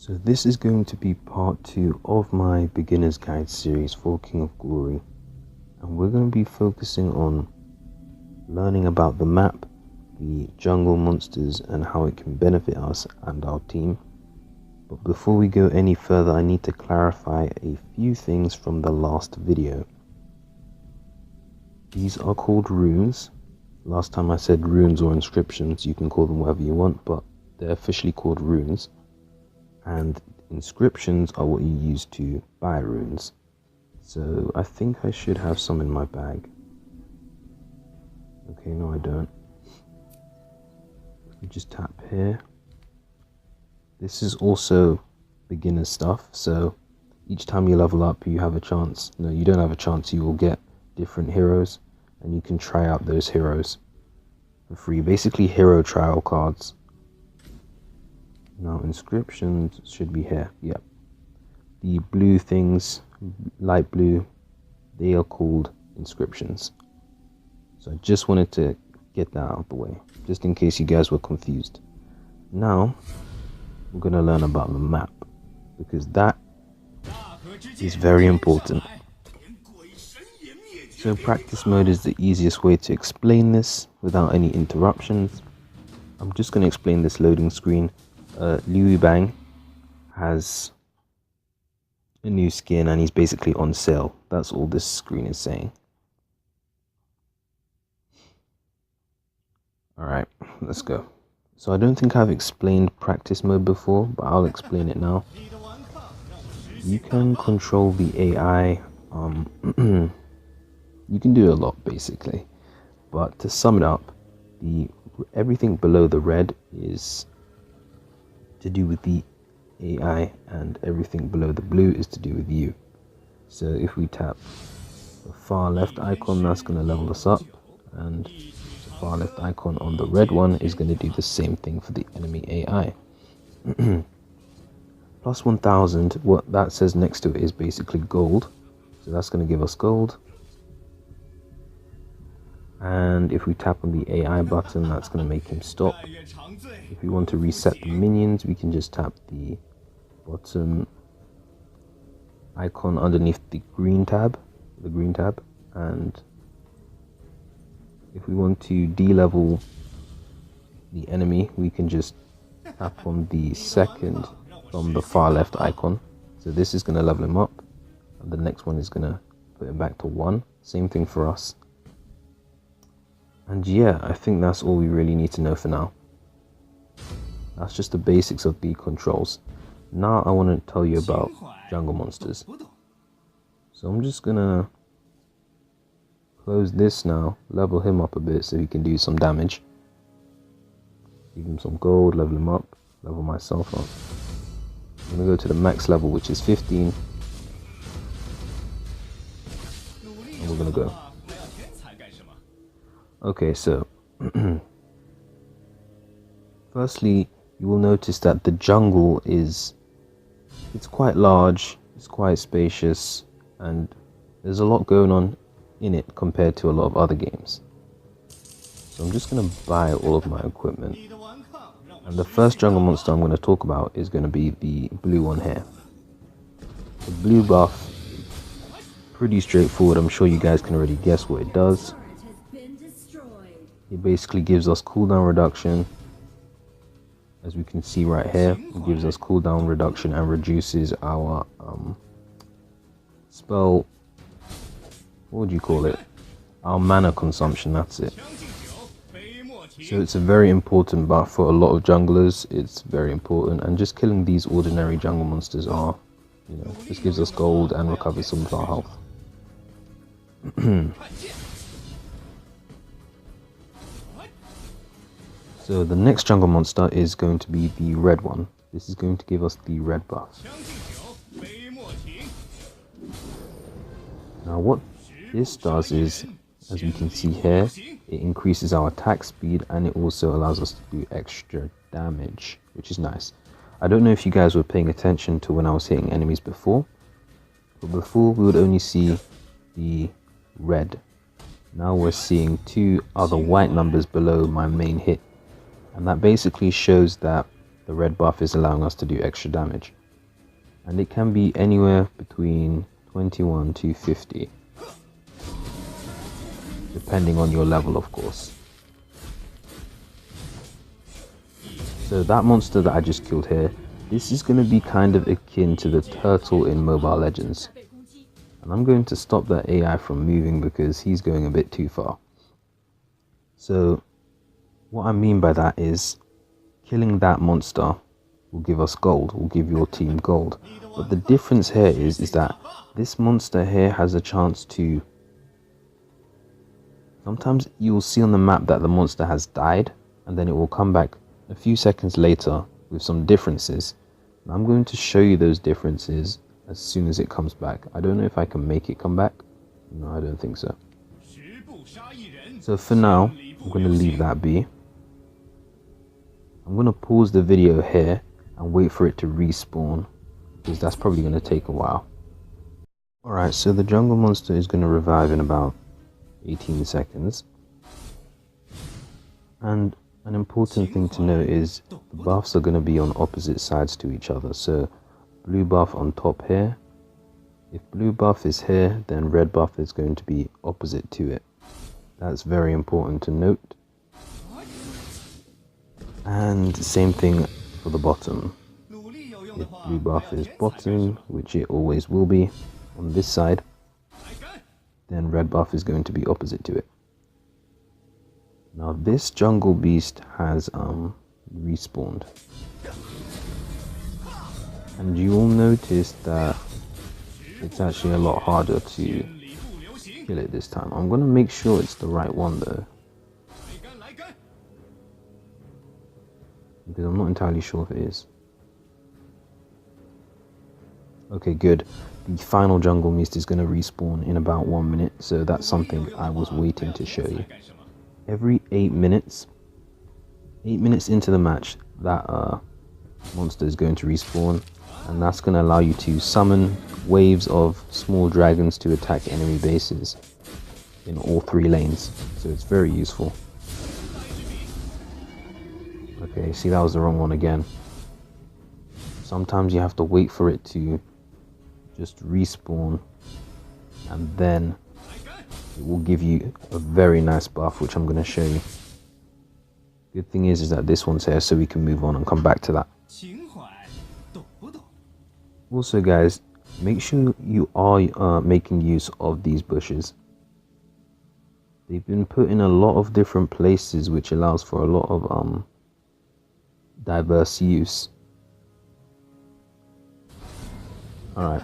So this is going to be part 2 of my beginner's guide series for King of Glory, and we're going to be focusing on learning about the map, the jungle monsters, and how it can benefit us and our team. But before we go any further, I need to clarify a few things from the last video. These are called runes. Last time I said runes or inscriptions. You can call them whatever you want, but they're officially called runes. And inscriptions are what you use to buy runes. So I think I should have some in my bag. Okay, no I don't. Let me just tap here. This is also beginner stuff, so each time you level up you have a chance. No, you don't have a chance, you will get different heroes and you can try out those heroes for free. Basically hero trial cards. Now inscriptions should be here. Yep. The blue things, light blue, they are called inscriptions. So I just wanted to get that out of the way, just in case you guys were confused. Now we're going to learn about the map, because that is very important. So practice mode is the easiest way to explain this without any interruptions. I'm just going to explain this loading screen. Liu Bang has a new skin and he's basically on sale. That's all this screen is saying. Alright, let's go. So I don't think I've explained practice mode before, but I'll explain it now. You can control the AI. You can do a lot basically, but to sum it up, everything below the red is to do with the AI, and everything below the blue is to do with you. So if we tap the far left icon, that's going to level us up, and the far left icon on the red one is going to do the same thing for the enemy AI. Plus 1000, what that says next to it is basically gold, so that's going to give us gold. And if we tap on the AI button, that's going to make him stop. If we want to reset the minions, we can just tap the bottom icon underneath the green tab, and if we want to de-level the enemy, we can just tap on the second from the far left icon. So this is going to level him up, and the next one is going to put it back to 1. Same thing for us. And yeah, I think that's all we really need to know for now. That's just the basics of the controls. Now I want to tell you about jungle monsters. So I'm just gonna close this now, level him up a bit so he can do some damage. Give him some gold, level him up, level myself up. I'm gonna go to the max level, which is 15. And we're gonna go. Okay, so firstly, you will notice that the jungle it's quite large, it's quite spacious, and there's a lot going on in it compared to a lot of other games. So I'm just going to buy all of my equipment, and the first jungle monster I'm going to talk about is going to be the blue one here. The blue buff, pretty straightforward. I'm sure you guys can already guess what it does. It basically gives us cooldown reduction. As we can see right here, it gives us cooldown reduction and reduces our spell, what would you call it? Our mana consumption, that's it. So it's a very important buff for a lot of junglers. It's very important, and just killing these ordinary jungle monsters are, just gives us gold and recovers some of our health. So the next jungle monster is going to be the red one. This is going to give us the red buff. Now what this does is, as we can see here, it increases our attack speed, and it also allows us to do extra damage, which is nice. I don't know if you guys were paying attention to when I was hitting enemies before, but before we would only see the red. Now we're seeing 2 other white numbers below my main hit. And that basically shows that the red buff is allowing us to do extra damage. And it can be anywhere between 21 to 50. Depending on your level, of course. So that monster that I just killed here, this is going to be kind of akin to the turtle in Mobile Legends. And I'm going to stop that AI from moving because he's going a bit too far. So what I mean by that is killing that monster will give us gold, will give your team gold. But the difference here is that this monster here has a chance to... Sometimes you'll see on the map that the monster has died and then it will come back a few seconds later with some differences. And I'm going to show you those differences as soon as it comes back. I don't know if I can make it come back. No, I don't think so. So for now, I'm going to leave that be. I'm going to pause the video here and wait for it to respawn, because that's probably going to take a while. Alright, so the jungle monster is going to revive in about 18 seconds. And an important thing to note is the buffs are going to be on opposite sides to each other. So blue buff on top here. If blue buff is here, then red buff is going to be opposite to it. That's very important to note. And same thing for the bottom. If blue buff is bottom, which it always will be on this side, then red buff is going to be opposite to it. Now this jungle beast has respawned, and you will notice that it's actually a lot harder to kill it this time. I'm going to make sure it's the right one though, because I'm not entirely sure if it is. Okay, good. The final jungle beast is going to respawn in about 1 minute, so that's something I was waiting to show you. Every 8 minutes into the match, that monster is going to respawn, and that's going to allow you to summon waves of small dragons to attack enemy bases in all 3 lanes, so it's very useful. Okay, see, that was the wrong one again. Sometimes you have to wait for it to just respawn, and then it will give you a very nice buff, which I'm going to show you. Good thing is that this one's here, so we can move on and come back to that. Also guys, make sure you are making use of these bushes. They've been put in a lot of different places, which allows for a lot of diverse use. Alright,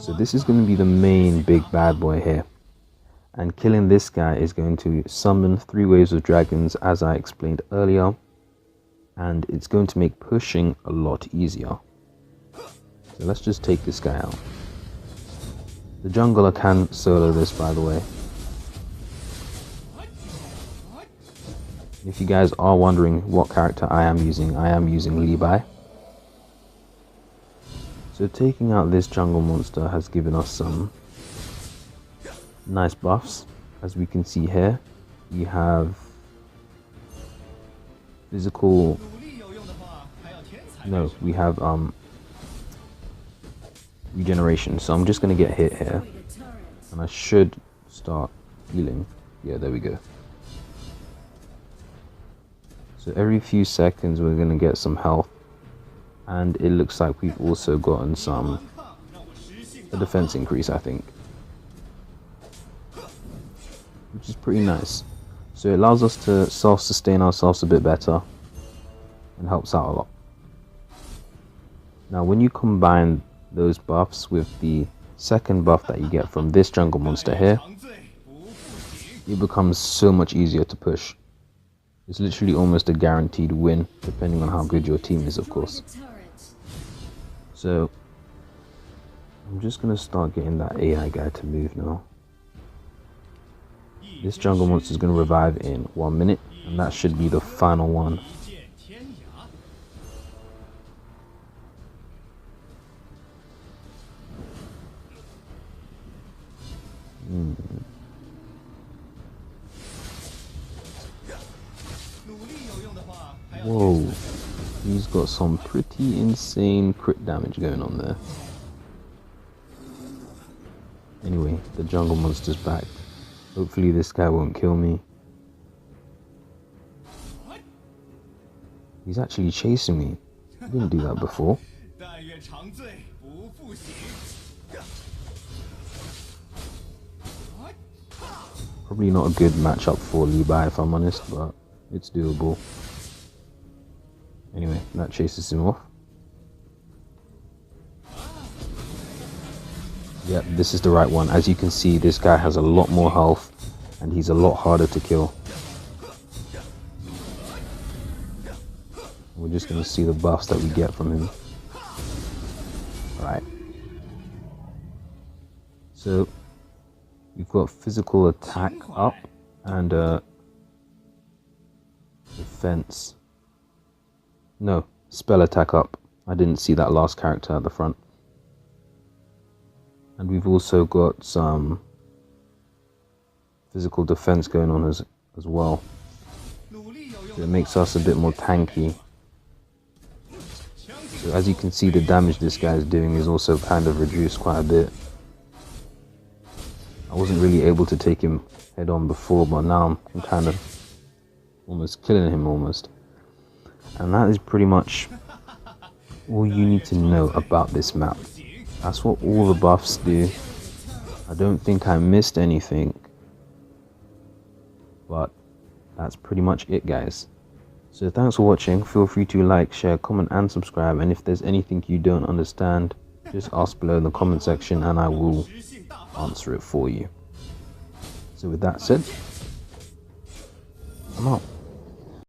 so this is going to be the main big bad boy here. And killing this guy is going to summon 3 waves of dragons, as I explained earlier. And it's going to make pushing a lot easier. So let's just take this guy out. The jungler can solo this, by the way. If you guys are wondering what character I am using Levi. So taking out this jungle monster has given us some nice buffs. As we can see here, we have physical, no, we have regeneration. So I'm just going to get hit here, and I should start healing. Yeah, there we go. So every few seconds we're going to get some health, and it looks like we've also gotten a defense increase, I think, which is pretty nice. So it allows us to self-sustain ourselves a bit better and helps out a lot. Now when you combine those buffs with the second buff that you get from this jungle monster here, it becomes so much easier to push. It's literally almost a guaranteed win, depending on how good your team is, of course. So I'm just going to start getting that AI guy to move now. This jungle monster is going to revive in 1 minute, and that should be the final one. Whoa, he's got some pretty insane crit damage going on there. Anyway, the jungle monster's back. Hopefully this guy won't kill me. He's actually chasing me. He didn't do that before. Probably not a good matchup for Levi if I'm honest, but it's doable. Anyway, that chases him off. Yep, this is the right one. As you can see, this guy has a lot more health and he's a lot harder to kill. We're just going to see the buffs that we get from him. Alright. So, we've got physical attack up and defense. No, spell attack up. I didn't see that last character at the front. And we've also got some physical defense going on as well. So it makes us a bit more tanky. So as you can see, the damage this guy is doing is also kind of reduced quite a bit. I wasn't really able to take him head on before, but now I'm kind of almost killing him almost. And that is pretty much all you need to know about this map. That's what all the buffs do. I don't think I missed anything, but that's pretty much it, guys. So thanks for watching. Feel free to like, share, comment and subscribe, and if there's anything you don't understand, just ask below in the comment section and I will answer it for you. So with that said, I'm out.